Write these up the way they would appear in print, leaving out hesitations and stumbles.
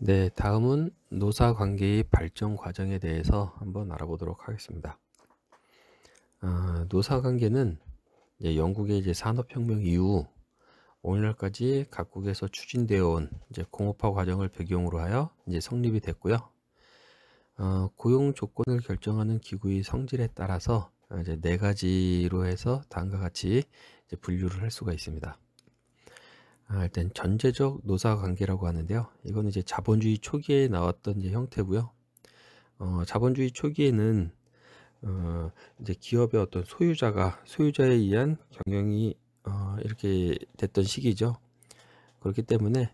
네, 다음은 노사 관계의 발전 과정에 대해서 한번 알아보도록 하겠습니다. 노사 관계는 이제 영국의 이제 산업혁명 이후 오늘날까지 각국에서 추진되어 온 이제 공업화 과정을 배경으로 하여 이제 성립이 됐고요. 고용 조건을 결정하는 기구의 성질에 따라서 이제 네 가지로 해서 다음과 같이 이제 분류를 할 수가 있습니다. 일단 전제적 노사 관계라고 하는데요. 이거는 이제 자본주의 초기에 나왔던 이제 형태고요. 자본주의 초기에는 이제 기업의 어떤 소유자에 의한 경영이 이렇게 됐던 시기죠. 그렇기 때문에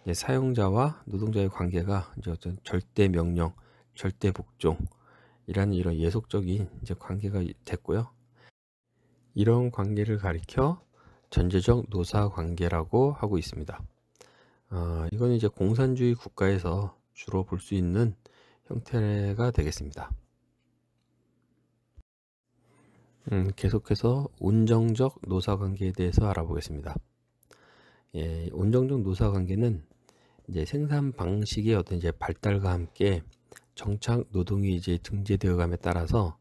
이제 사용자와 노동자의 관계가 이제 어떤 절대 명령, 절대 복종이라는 이런 예속적인 이제 관계가 됐고요. 이런 관계를 가리켜 전제적 노사 관계라고 하고 있습니다. 이건 이제 공산주의 국가에서 주로 볼 수 있는 형태가 되겠습니다. 계속해서 온정적 노사관계에 대해서 알아보겠습니다. 예, 온정적 노사관계는 이제 생산 방식의 어떤 이제 발달과 함께 정착 노동이 이제 등재되어감에 따라서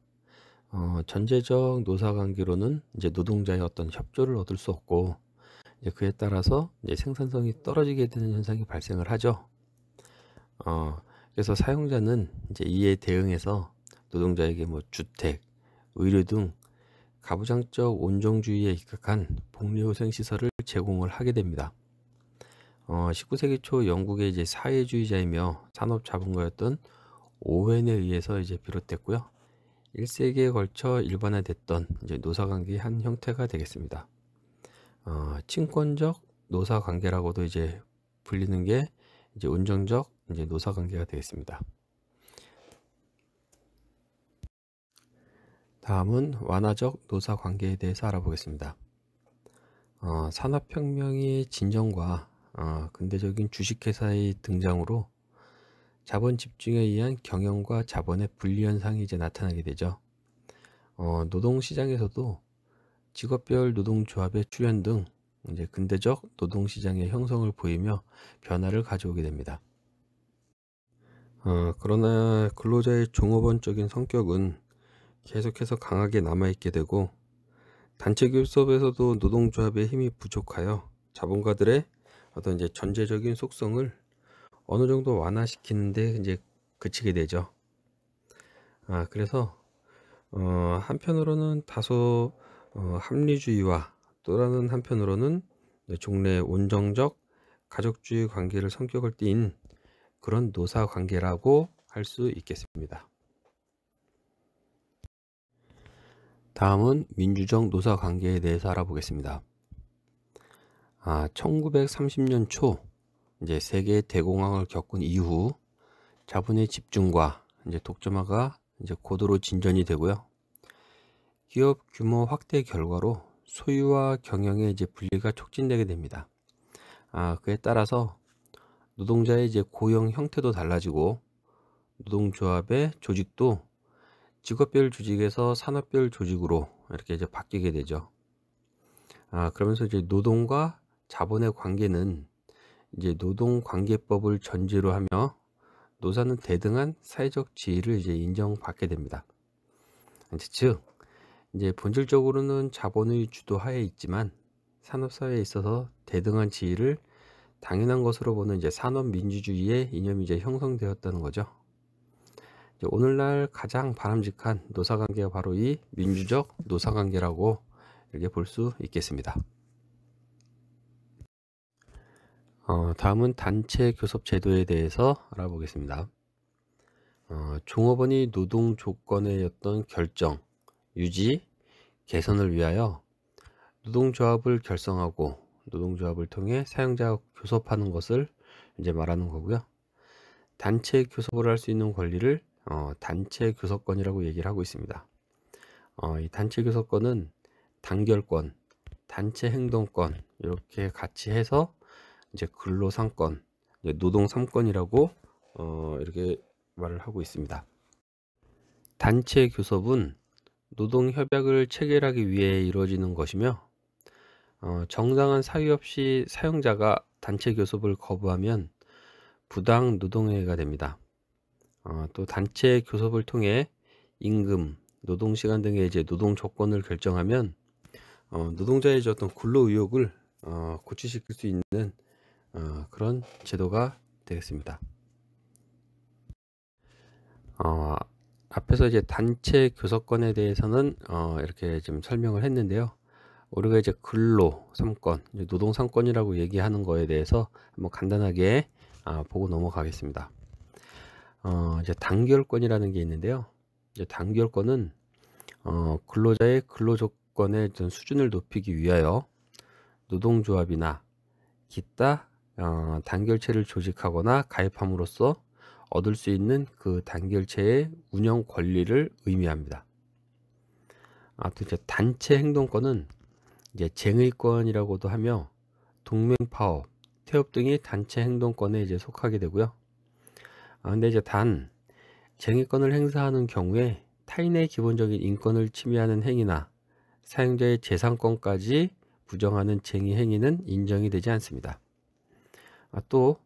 전제적 노사관계로는 이제 노동자의 어떤 협조를 얻을 수 없고 이제 그에 따라서 이제 생산성이 떨어지게 되는 현상이 발생을 하죠. 그래서 사용자는 이제 이에 대응해서 노동자에게 뭐 주택, 의료 등 가부장적 온정주의에 입각한 복리후생시설을 제공을 하게 됩니다. 19세기 초 영국의 이제 사회주의자이며 산업자본가였던 오웬에 의해서 이제 비롯됐고요. 1세기에 걸쳐 일반화됐던 이제 노사관계의 한 형태가 되겠습니다. 친권적 노사관계라고도 이제 불리는 게 이제 온정적 이제 노사관계가 되겠습니다. 다음은 완화적 노사관계에 대해서 알아보겠습니다. 산업혁명의 진정과 근대적인 주식회사의 등장으로 자본 집중에 의한 경영과 자본의 분리현상이 이제 나타나게 되죠. 노동시장에서도 직업별 노동조합의 출현 등 이제 근대적 노동시장의 형성을 보이며 변화를 가져오게 됩니다. 그러나 근로자의 종업원적인 성격은 계속해서 강하게 남아있게 되고 단체 교섭에서도 노동조합의 힘이 부족하여 자본가들의 어떤 이제 전제적인 속성을 어느 정도 완화시키는데 이제 그치게 되죠. 그래서 한편으로는 다소 합리주의와 또 다른 한편으로는 종래 온정적 가족주의 관계를 성격을 띈 그런 노사 관계라고 할 수 있겠습니다. 다음은 민주적 노사 관계에 대해서 알아보겠습니다. 1930년 초 이제 세계 대공황을 겪은 이후 자본의 집중과 이제 독점화가 이제 고도로 진전이 되고요. 기업 규모 확대 결과로 소유와 경영의 이제 분리가 촉진되게 됩니다. 그에 따라서 노동자의 이제 고용 형태도 달라지고 노동조합의 조직도 직업별 조직에서 산업별 조직으로 이렇게 이제 바뀌게 되죠. 그러면서 이제 노동과 자본의 관계는 이제 노동관계법을 전제로 하며 노사는 대등한 사회적 지위를 이제 인정받게 됩니다. 즉, 이제 본질적으로는 자본의 주도하에 있지만 산업사회에 있어서 대등한 지위를 당연한 것으로 보는 이제 산업민주주의의 이념이 이제 형성되었다는 거죠. 오늘날 가장 바람직한 노사관계가 바로 이 민주적 노사관계라고 이렇게 볼 수 있겠습니다. 다음은 단체 교섭 제도에 대해서 알아보겠습니다. 종업원이 노동 조건의 어떤 결정, 유지, 개선을 위하여 노동조합을 결성하고 노동조합을 통해 사용자와 교섭하는 것을 이제 말하는 거고요. 단체 교섭을 할 수 있는 권리를 단체 교섭권이라고 얘기를 하고 있습니다. 이 단체 교섭권은 단결권, 단체 행동권 이렇게 같이 해서 이제 근로 3권, 노동 3권이라고 이렇게 말을 하고 있습니다. 단체 교섭은 노동 협약을 체결하기 위해 이루어지는 것이며 정당한 사유 없이 사용자가 단체 교섭을 거부하면 부당 노동행위가 됩니다. 또 단체 교섭을 통해 임금, 노동시간 등의 이제 노동 조건을 결정하면 노동자의 이제 어떤 근로 의욕을 고취시킬 수 있는 그런 제도가 되겠습니다. 앞에서 이제 단체 교섭권에 대해서는 이렇게 좀 설명을 했는데요. 우리가 이제 근로 3권, 노동 3권이라고 얘기하는 거에 대해서 한번 간단하게 보고 넘어가겠습니다. 이제 단결권이라는 게 있는데요. 이제 단결권은 근로자의 근로 조건의 수준을 높이기 위하여 노동조합이나 기타 단결체를 조직하거나 가입함으로써 얻을 수 있는 그 단결체의 운영 권리를 의미합니다. 또 이제 단체 행동권은 이제 쟁의권이라고도 하며 동맹 파업, 태업 등이 단체 행동권에 이제 속하게 되고요. 근데 이제 단 쟁의권을 행사하는 경우에 타인의 기본적인 인권을 침해하는 행위나 사용자의 재산권까지 부정하는 쟁의 행위는 인정이 되지 않습니다. 또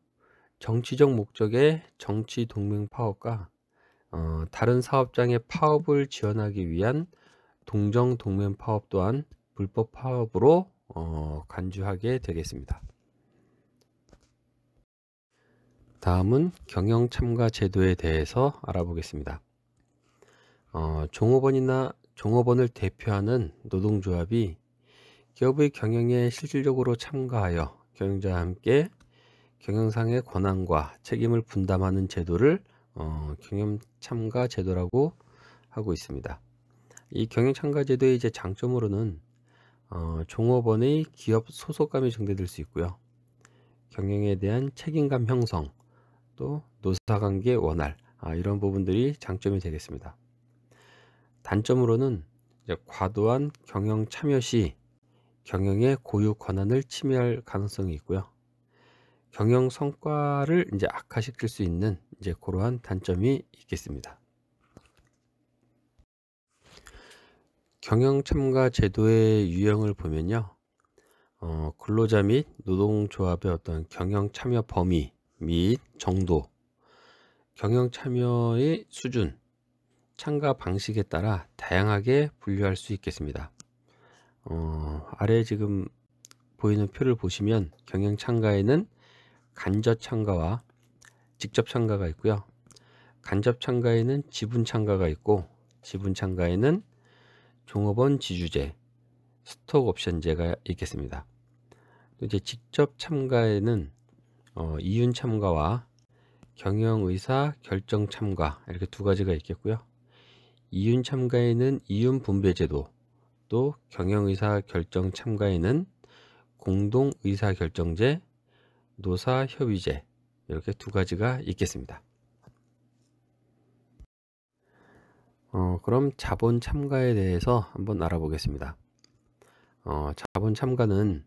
정치적 목적의 정치 동맹 파업과 다른 사업장의 파업을 지원하기 위한 동정 동맹 파업 또한 불법 파업으로 간주하게 되겠습니다. 다음은 경영 참가 제도에 대해서 알아보겠습니다. 종업원을 대표하는 노동조합이 기업의 경영에 실질적으로 참가하여 경영자와 함께 경영상의 권한과 책임을 분담하는 제도를 경영 참가 제도라고 하고 있습니다. 이 경영 참가 제도의 이제 장점으로는 종업원의 기업 소속감이 증대될 수 있고요. 경영에 대한 책임감 형성, 또 노사관계 원활, 이런 부분들이 장점이 되겠습니다. 단점으로는 이제 과도한 경영 참여 시 경영의 고유 권한을 침해할 가능성이 있고요. 경영 성과를 이제 악화시킬 수 있는 이제 그러한 단점이 있겠습니다. 경영 참가 제도의 유형을 보면요. 근로자 및 노동조합의 어떤 경영 참여 범위 및 정도, 경영 참여의 수준, 참가 방식에 따라 다양하게 분류할 수 있겠습니다. 아래 지금 보이는 표를 보시면 경영 참가에는 간접 참가와 직접 참가가 있고요. 간접 참가에는 지분 참가가 있고, 지분 참가에는 종업원 지주제, 스톡 옵션제가 있겠습니다. 또 이제 직접 참가에는 이윤 참가와 경영의사 결정 참가, 이렇게 두 가지가 있겠고요. 이윤 참가에는 이윤 분배 제도, 또 경영의사 결정 참가에는 공동의사 결정제, 노사 협의제, 이렇게 두 가지가 있겠습니다. 그럼 자본 참가에 대해서 한번 알아보겠습니다. 자본 참가는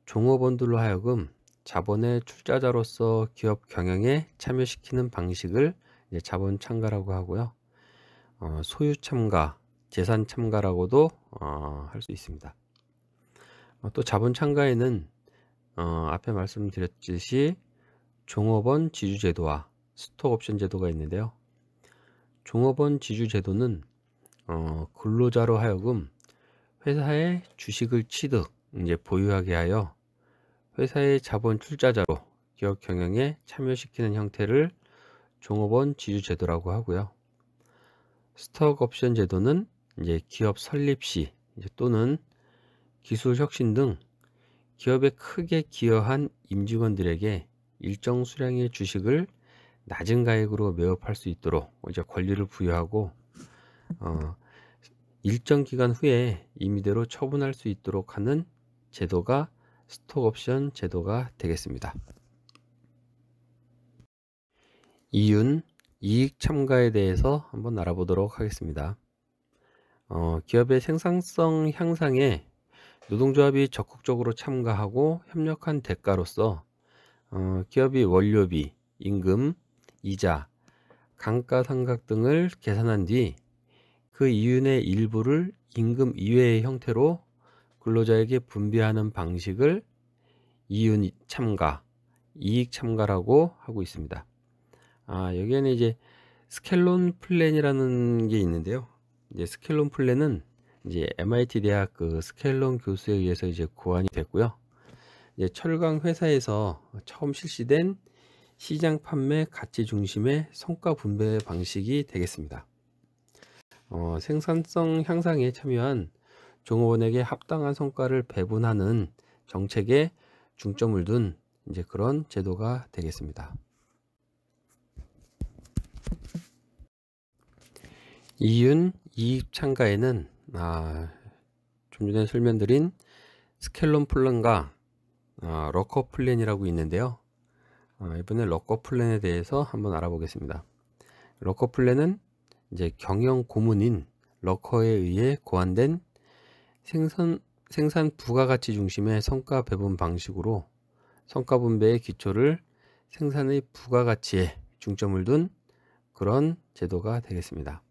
종업원들로 하여금 자본의 출자자로서 기업 경영에 참여시키는 방식을 이제 자본 참가라고 하고요. 소유 참가, 재산 참가라고도 할 수 있습니다. 또 자본 참가에는 앞에 말씀드렸듯이 종업원 지주 제도와 스톡 옵션 제도가 있는데요. 종업원 지주 제도는 근로자로 하여금 회사의 주식을 취득, 이제 보유하게 하여 회사의 자본 출자자로 기업 경영에 참여시키는 형태를 종업원 지주 제도라고 하고요. 스톡 옵션 제도는 이제 기업 설립 시 또는 기술 혁신 등 기업에 크게 기여한 임직원들에게 일정 수량의 주식을 낮은 가액으로 매입할 수 있도록 이제 권리를 부여하고 일정 기간 후에 임의대로 처분할 수 있도록 하는 제도가 스톡 옵션 제도가 되겠습니다. 이윤, 이익 참가에 대해서 한번 알아보도록 하겠습니다. 기업의 생산성 향상에 노동조합이 적극적으로 참가하고 협력한 대가로서 기업이 원료비, 임금, 이자, 감가상각 등을 계산한 뒤 그 이윤의 일부를 임금 이외의 형태로 근로자에게 분배하는 방식을 이윤 참가, 이익 참가라고 하고 있습니다. 여기에는 이제 스켈론 플랜이라는 게 있는데요. 이제 스켈론 플랜은 이제 MIT 대학 그 스켈론 교수에 의해서 이제 고안이 됐고요. 이제 철강 회사에서 처음 실시된 시장 판매 가치 중심의 성과 분배 방식이 되겠습니다. 생산성 향상에 참여한 종업원에게 합당한 성과를 배분하는 정책에 중점을 둔 이제 그런 제도가 되겠습니다. 이윤 이익 참가에는 좀 전에 설명드린 스켈론 플랜과 러커 플랜이라고 있는데요. 이번에 러커 플랜에 대해서 한번 알아보겠습니다. 러커 플랜은 이제 경영 고문인 러커에 의해 고안된 생산 부가가치 중심의 성과 배분 방식으로 성과 분배의 기초를 생산의 부가가치에 중점을 둔 그런 제도가 되겠습니다.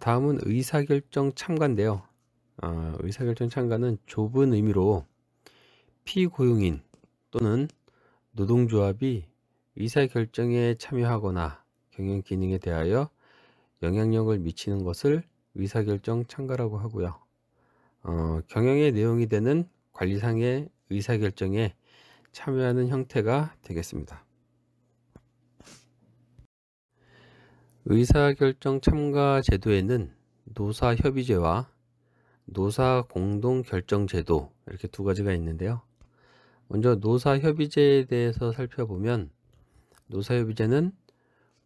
다음은 의사결정 참가인데요. 의사결정 참가는 좁은 의미로 피고용인 또는 노동조합이 의사결정에 참여하거나 경영 기능에 대하여 영향력을 미치는 것을 의사결정 참가라고 하고요. 경영의 내용이 되는 관리상의 의사결정에 참여하는 형태가 되겠습니다. 의사결정 참가 제도에는 노사협의제와 노사공동결정제도 이렇게 두 가지가 있는데요. 먼저 노사협의제에 대해서 살펴보면 노사협의제는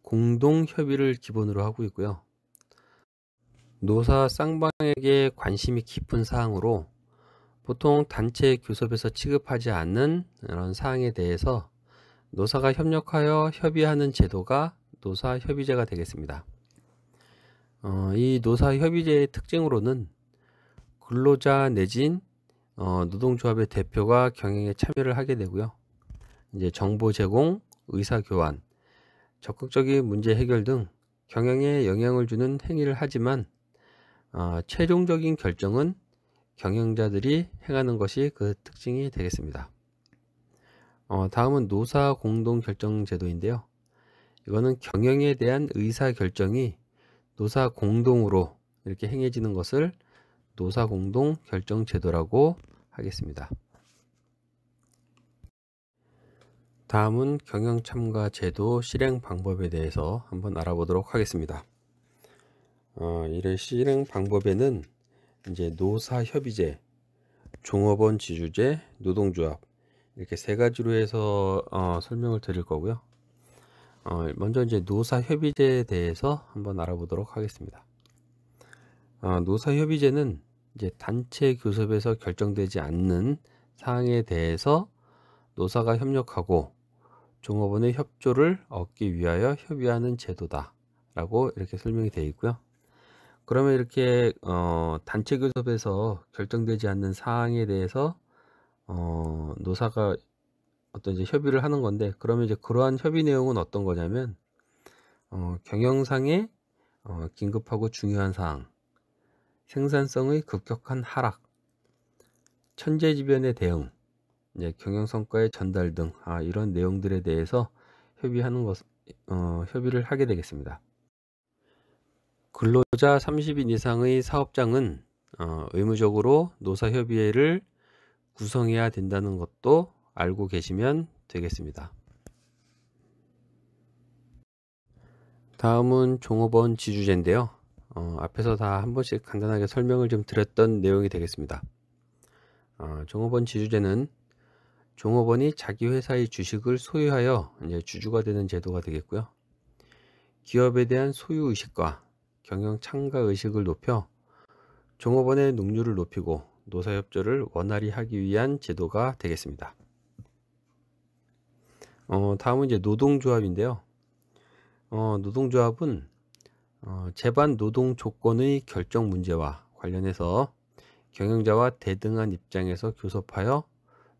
공동협의를 기본으로 하고 있고요. 노사 쌍방에게 관심이 깊은 사항으로 보통 단체 교섭에서 취급하지 않는 그런 사항에 대해서 노사가 협력하여 협의하는 제도가 노사협의제가 되겠습니다. 이 노사협의제의 특징으로는 근로자 내진 노동조합의 대표가 경영에 참여를 하게 되고요. 이제 정보 제공, 의사 교환, 적극적인 문제 해결 등 경영에 영향을 주는 행위를 하지만 최종적인 결정은 경영자들이 행하는 것이 그 특징이 되겠습니다. 다음은 노사 공동 결정 제도인데요. 이거는 경영에 대한 의사 결정이 노사 공동으로 이렇게 행해지는 것을 노사 공동 결정 제도라고 하겠습니다. 다음은 경영 참가 제도 실행 방법에 대해서 한번 알아보도록 하겠습니다. 이런 실행 방법에는 이제 노사협의제, 종업원 지주제, 노동조합 이렇게 세 가지로 해서 설명을 드릴 거고요. 먼저 이제 노사협의제에 대해서 한번 알아보도록 하겠습니다. 노사협의제는 이제 단체 교섭에서 결정되지 않는 사항에 대해서 노사가 협력하고 종업원의 협조를 얻기 위하여 협의하는 제도다 라고 이렇게 설명이 되어 있고요. 그러면 이렇게 단체 교섭에서 결정되지 않는 사항에 대해서 노사가 어떤 이제 협의를 하는 건데, 그러면 이제 그러한 협의 내용은 어떤 거냐면 경영상의 긴급하고 중요한 사항, 생산성의 급격한 하락, 천재지변의 대응, 이제 경영 성과의 전달 등 이런 내용들에 대해서 협의를 하게 되겠습니다. 근로자 30인 이상의 사업장은 의무적으로 노사협의회를 구성해야 된다는 것도 알고 계시면 되겠습니다. 다음은 종업원 지주제인데요. 앞에서 다 한 번씩 간단하게 설명을 좀 드렸던 내용이 되겠습니다. 종업원 지주제는 종업원이 자기 회사의 주식을 소유하여 이제 주주가 되는 제도가 되겠고요. 기업에 대한 소유 의식과 경영 참가 의식을 높여 종업원의 능률을 높이고 노사협조를 원활히 하기 위한 제도가 되겠습니다. 다음은 이제 노동조합인데요. 노동조합은 제반 노동 조건의 결정 문제와 관련해서 경영자와 대등한 입장에서 교섭하여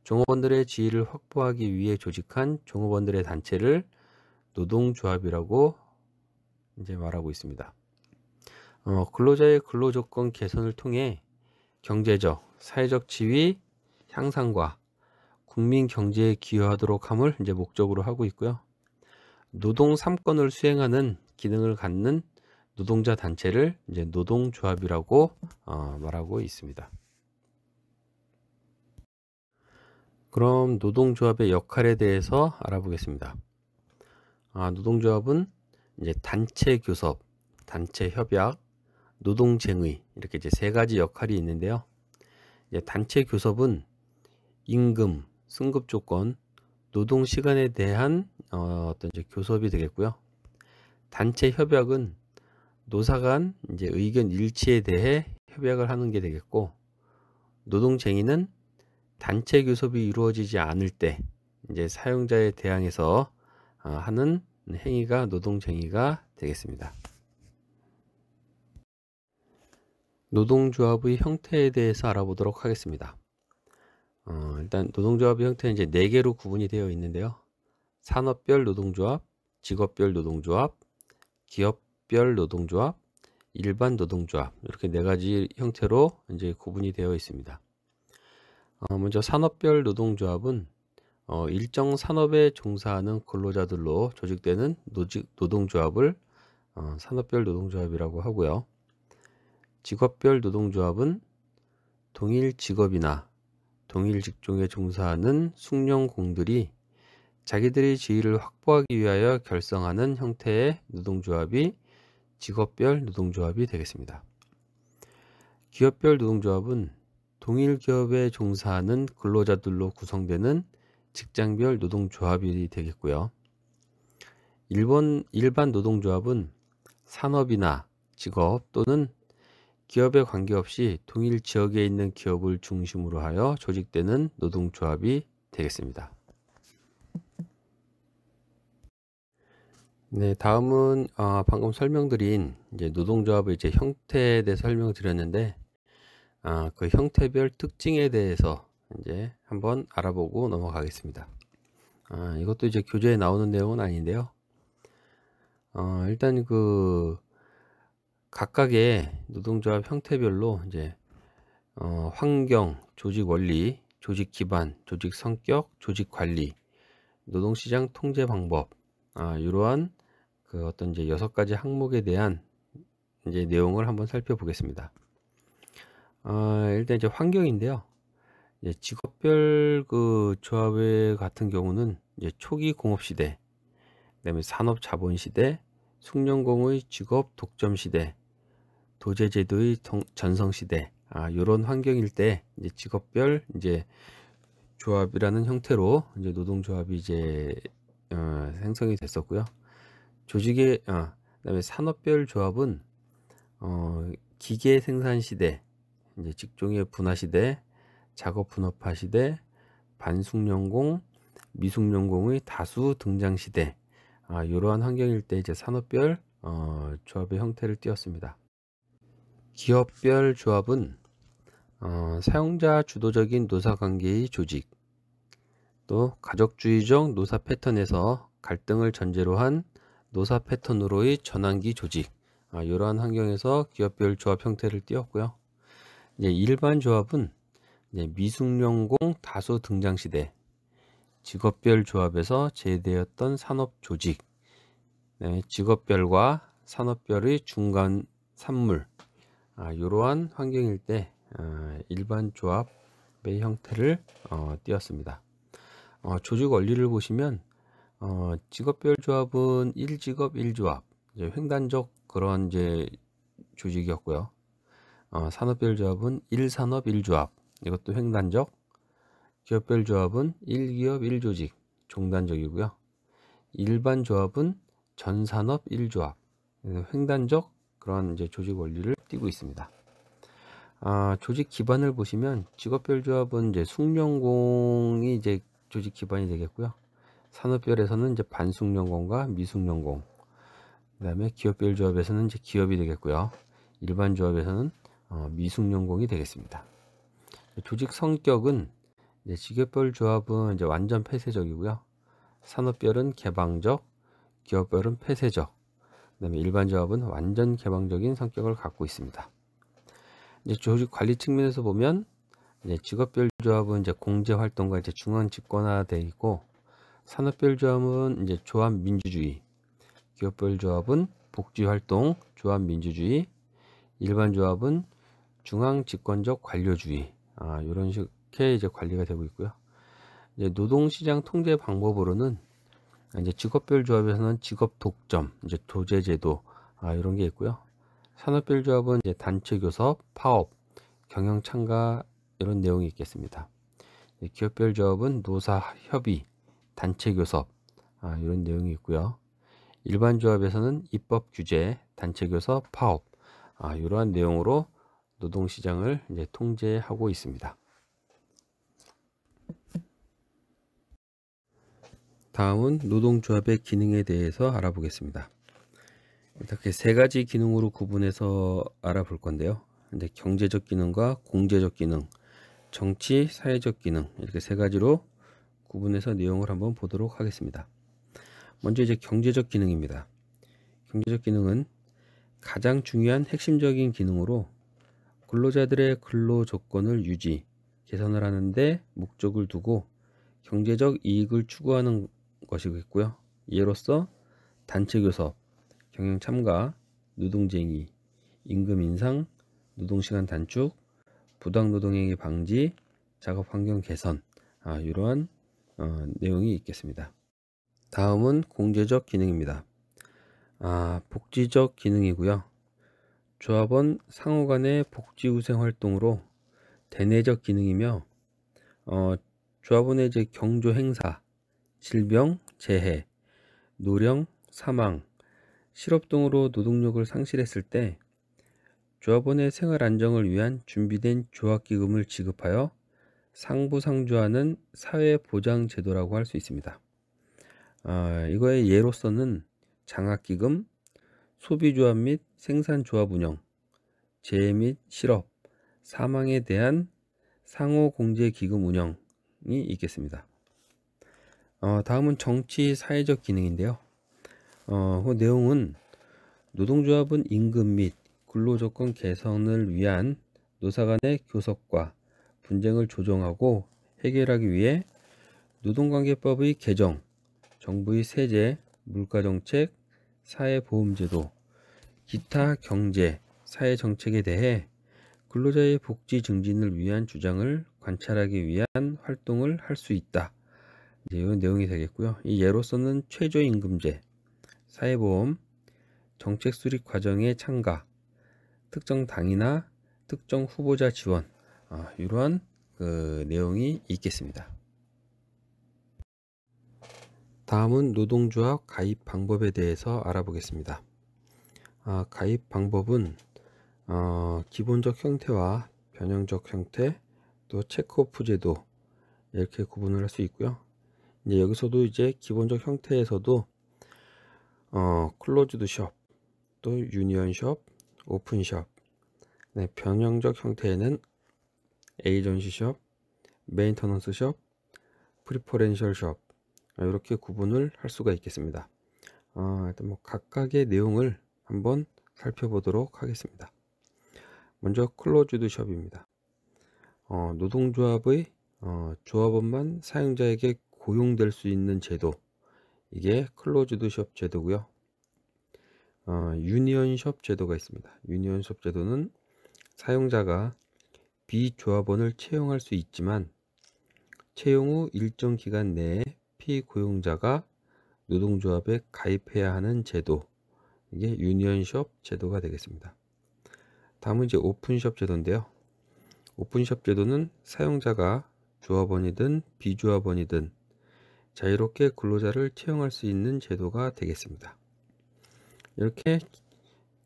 종업원들의 지위를 확보하기 위해 조직한 종업원들의 단체를 노동조합이라고 이제 말하고 있습니다. 근로자의 근로조건 개선을 통해 경제적, 사회적 지위 향상과 국민 경제에 기여하도록 함을 이제 목적으로 하고 있고요. 노동 3권을 수행하는 기능을 갖는 노동자 단체를 이제 노동조합이라고 말하고 있습니다. 그럼 노동조합의 역할에 대해서 알아보겠습니다. 노동조합은 이제 단체 교섭, 단체 협약, 노동쟁의 이렇게 이제 세 가지 역할이 있는데요. 이제 단체 교섭은 임금, 승급 조건, 노동 시간에 대한 어떤 이제 교섭이 되겠고요. 단체 협약은 노사 간 이제 의견 일치에 대해 협약을 하는 게 되겠고, 노동쟁의는 단체 교섭이 이루어지지 않을 때 이제 사용자에 대항해서 하는 행위가 노동쟁의가 되겠습니다. 노동조합의 형태에 대해서 알아보도록 하겠습니다. 일단 노동조합의 형태는 이제 4개로 구분이 되어 있는데요. 산업별 노동조합, 직업별 노동조합, 기업별 노동조합, 일반 노동조합 이렇게 4가지 형태로 이제 구분이 되어 있습니다. 먼저 산업별 노동조합은 일정 산업에 종사하는 근로자들로 조직되는 노동조합을 산업별 노동조합이라고 하고요. 직업별 노동조합은 동일 직업이나 동일 직종에 종사하는 숙련공들이 자기들의 지위를 확보하기 위하여 결성하는 형태의 노동조합이 직업별 노동조합이 되겠습니다. 기업별 노동조합은 동일 기업에 종사하는 근로자들로 구성되는 직장별 노동조합이 되겠고요. 일반 노동조합은 산업이나 직업 또는 기업에 관계없이 동일 지역에 있는 기업을 중심으로 하여 조직되는 노동조합이 되겠습니다. 네, 다음은 방금 설명드린 이제 노동조합의 이제 형태에 대해서 설명을 드렸는데, 그 형태별 특징에 대해서 이제 한번 알아보고 넘어가겠습니다. 이것도 이제 교재에 나오는 내용은 아닌데요. 일단 그 각각의 노동조합 형태별로 이제 환경, 조직 원리, 조직 기반, 조직 성격, 조직 관리, 노동시장 통제 방법, 이러한 그 어떤 이제 6가지 항목에 대한 이제 내용을 한번 살펴보겠습니다. 일단 이제 환경인데요. 이제 직업별 그 조합의 같은 경우는 이제 초기 공업 시대, 그다음에 산업 자본 시대, 숙련공의 직업 독점 시대, 도제제도의 전성 시대, 이런 환경일 때 이제 직업별 이제 조합이라는 형태로 이제 노동조합이 이제 생성이 됐었고요. 조직의 그다음에 산업별 조합은 기계 생산 시대, 이제 직종의 분화 시대, 작업 분업화 시대, 반숙련공, 미숙련공의 다수 등장 시대, 이러한 환경일 때 이제 산업별 조합의 형태를 띄었습니다. 기업별 조합은 사용자 주도적인 노사관계의 조직, 또 가족주의적 노사 패턴에서 갈등을 전제로 한 노사 패턴으로의 전환기 조직, 이러한 환경에서 기업별 조합 형태를 띄었고요. 이제 일반 조합은 이제 미숙련공 다수 등장 시대, 직업별 조합에서 제외되었던 산업 조직, 직업별과 산업별의 중간 산물, 이러한 환경일 때 일반 조합의 형태를 띄었습니다. 조직 원리를 보시면 직업별 조합은 1직업 1조합, 이제 횡단적 그런 이제 조직이었고요. 산업별 조합은 1산업 1조합, 이것도 횡단적. 기업별 조합은 1기업 1조직, 종단적이고요. 일반 조합은 전산업 1조합, 횡단적 그런 이제 조직 원리를 띠고 있습니다. 조직 기반을 보시면 직업별 조합은 이제 숙련공이 이제 조직 기반이 되겠고요. 산업별에서는 이제 반숙련공과 미숙련공, 그다음에 기업별 조합에서는 이제 기업이 되겠고요. 일반 조합에서는 미숙련공이 되겠습니다. 조직 성격은 이제 직업별 조합은 이제 완전 폐쇄적이고요. 산업별은 개방적, 기업별은 폐쇄적, 그다음에 일반 조합은 완전 개방적인 성격을 갖고 있습니다. 이제 조직 관리 측면에서 보면 이제 직업별 조합은 이제 공제 활동과 이제 중앙 집권화되어 있고, 산업별 조합은 이제 조합 민주주의, 기업별 조합은 복지 활동, 조합 민주주의, 일반 조합은 중앙 집권적 관료주의. 이런 식의 이제 관리가 되고 있고요. 이제 노동시장 통제 방법으로는 이제 직업별 조합에서는 직업 독점, 이제 도제제도 이런 게 있고요. 산업별 조합은 이제 단체 교섭, 파업, 경영 참가 이런 내용이 있겠습니다. 기업별 조합은 노사 협의, 단체 교섭 이런 내용이 있고요. 일반 조합에서는 입법 규제, 단체 교섭, 파업 이러한 내용으로 노동시장을 이제 통제하고 있습니다. 다음은 노동조합의 기능에 대해서 알아보겠습니다. 이렇게 세 가지 기능으로 구분해서 알아볼 건데요. 이제 경제적 기능과 공제적 기능, 정치, 사회적 기능 이렇게 세 가지로 구분해서 내용을 한번 보도록 하겠습니다. 먼저 이제 경제적 기능입니다. 경제적 기능은 가장 중요한 핵심적인 기능으로 근로자들의 근로 조건을 유지, 개선을 하는데 목적을 두고 경제적 이익을 추구하는 것이겠고요. 예로서 단체 교섭, 경영 참가, 노동쟁의, 임금 인상, 노동시간 단축, 부당 노동행위 방지, 작업 환경 개선 이러한 내용이 있겠습니다. 다음은 공제적 기능입니다. 복지적 기능이고요. 조합원 상호 간의 복지 우생 활동으로 대내적 기능이며 조합원의 이제 경조 행사, 질병, 재해, 노령, 사망, 실업 등으로 노동력을 상실했을 때 조합원의 생활 안정을 위한 준비된 조합기금을 지급하여 상부상조하는 사회보장제도라고 할 수 있습니다. 이거의 예로서는 장학기금, 소비조합 및 생산조합 운영, 재해 및 실업, 사망에 대한 상호공제기금 운영이 있겠습니다. 다음은 정치 사회적 기능인데요. 그 내용은 노동조합은 임금 및 근로조건 개선을 위한 노사 간의 교섭과 분쟁을 조정하고 해결하기 위해 노동관계법의 개정, 정부의 세제, 물가정책, 사회보험제도, 기타 경제, 사회정책에 대해 근로자의 복지 증진을 위한 주장을 관찰하기 위한 활동을 할 수 있다. 이제 이런 내용이 되겠고요. 이 예로서는 최저임금제, 사회보험, 정책 수립 과정의 참가, 특정 당이나 특정 후보자 지원 이러한 내용이 있겠습니다. 다음은 노동조합 가입 방법에 대해서 알아보겠습니다. 가입 방법은 기본적 형태와 변형적 형태, 또 체크오프 제도 이렇게 구분을 할 수 있고요. 이제 여기서도 이제 기본적 형태에서도 클로즈드 숍, 또 유니언 숍, 오픈 숍, 네, 변형적 형태에는 에이전시 숍, 메인터넌스 숍, 프리퍼렌셜 숍 이렇게 구분을 할 수가 있겠습니다. 일단 뭐 각각의 내용을 한번 살펴보도록 하겠습니다. 먼저 클로즈드 숍입니다. 노동조합의 조합원만 사용자에게 고용될 수 있는 제도, 이게 클로즈드 숍 제도고요. 유니언 숍 제도가 있습니다. 유니언 숍 제도는 사용자가 비조합원을 채용할 수 있지만 채용 후 일정 기간 내에 피고용자가 노동조합에 가입해야 하는 제도, 이게 유니언 숍 제도가 되겠습니다. 다음은 이제 오픈숍 제도인데요. 오픈숍 제도는 사용자가 조합원이든 비조합원이든 자유롭게 근로자를 채용할 수 있는 제도가 되겠습니다. 이렇게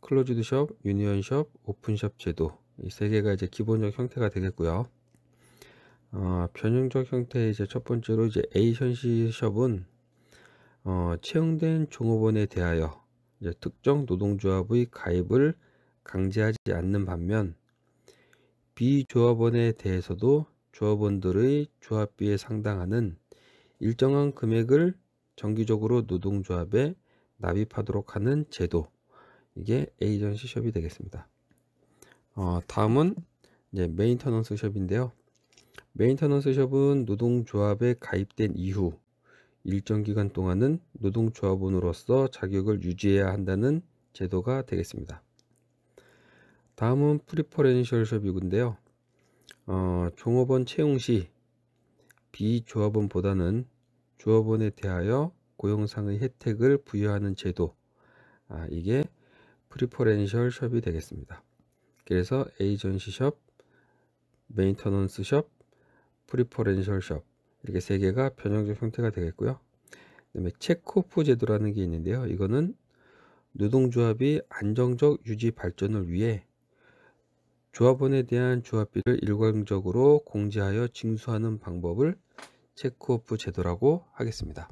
클로즈드 숍, 유니언 숍, 오픈숍 제도 이 세 개가 이제 기본적 형태가 되겠고요. 변형적 형태 이제 첫 번째로 이제 에이전시 숍은 채용된 종업원에 대하여 이제 특정 노동조합의 가입을 강제하지 않는 반면 비조합원에 대해서도 조합원들의 조합비에 상당하는 일정한 금액을 정기적으로 노동조합에 납입하도록 하는 제도, 이게 에이전시 숍이 되겠습니다. 다음은 이제 메인터넌스 숍인데요. 메인터넌스 숍은 노동조합에 가입된 이후 일정 기간 동안은 노동조합원으로서 자격을 유지해야 한다는 제도가 되겠습니다. 다음은 프리퍼렌셜 숍인데요. 종업원 채용 시 비조합원보다는 조합원에 대하여 고용상의 혜택을 부여하는 제도, 이게 프리퍼렌셜 숍이 되겠습니다. 그래서 에이전시 숍, 메인터넌스 숍, 프리퍼렌셜 숍, 이렇게 세 개가 변형적 형태가 되겠고요. 그다음에 체크오프 제도라는 게 있는데요. 이거는 노동조합이 안정적 유지 발전을 위해 조합원에 대한 조합비를 일괄적으로 공제하여 징수하는 방법을 체크오프 제도라고 하겠습니다.